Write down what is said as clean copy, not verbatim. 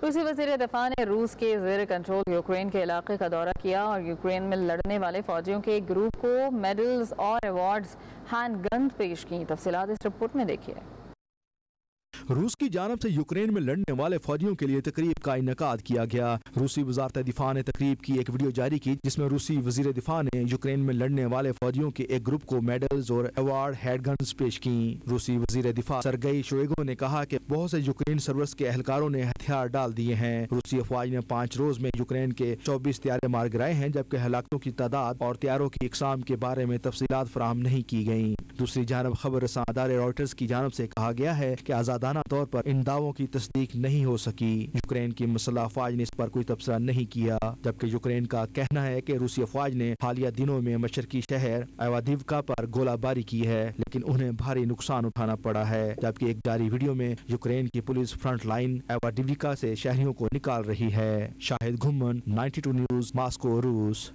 روسی وزیر دفاع نے روس کے زیر کنٹرول یوکرین کے علاقے کا دورہ کیا اور یوکرین میں لڑنے والے فوجیوں کے ایک گروپ کو میڈلز اور ایوارڈز ہینڈ گنز پیش کی۔ تفصیلات اس رپورٹ میں دیکھیے۔ روس کی جانب سے یوکرین میں لڑنے والے فوجیوں کے لیے تقریب کا انعقاد کیا گیا۔ روسی وزارت دفاع نے تقریب کی ایک ویڈیو جاری کی جس میں روسی وزیر دفاع نے یوکرین میں لڑنے والے فوجیوں کے ایک گروپ کو میڈلز اور ایوارڈ ہینڈ گنز پیش کی۔ روسی وزیر دفاع سرگئی شوئیگو نے کہا کہ بہت سے یوکرین سروس کے اہلکاروں نے ہتھیار ڈال دیے ہیں۔ روسی افواج نے 5 روز میں یوکرین کے 24 طیارے مار گرائے ہیں، جبکہ ہلاکتوں کی تعداد اور طیاروں کی اقسام کے بارے میں تفصیلات فراہم نہیں کی گئیں۔ دوسری جانب خبر رساں ادارے رائٹرز کی جانب سے کہا گیا ہے کہ آزادانہ طور پر ان دعووں کی تصدیق نہیں ہو سکی۔ یوکرین کی مسلح افواج نے اس پر کوئی تبصرہ نہیں کیا، جبکہ یوکرین کا کہنا ہے کہ روسی افواج نے حالیہ دنوں میں مشرقی شہر ایوادیوکا پر گولہ باری کی ہے، لیکن انہیں بھاری نقصان اٹھانا پڑا ہے، جبکہ ایک جاری ویڈیو میں یوکرین کی پولیس فرنٹ لائن ایوادیوکا سے شہریوں کو نکال رہی ہے۔ شاہد گھمن، 92 نیوز، ماسکو، روس۔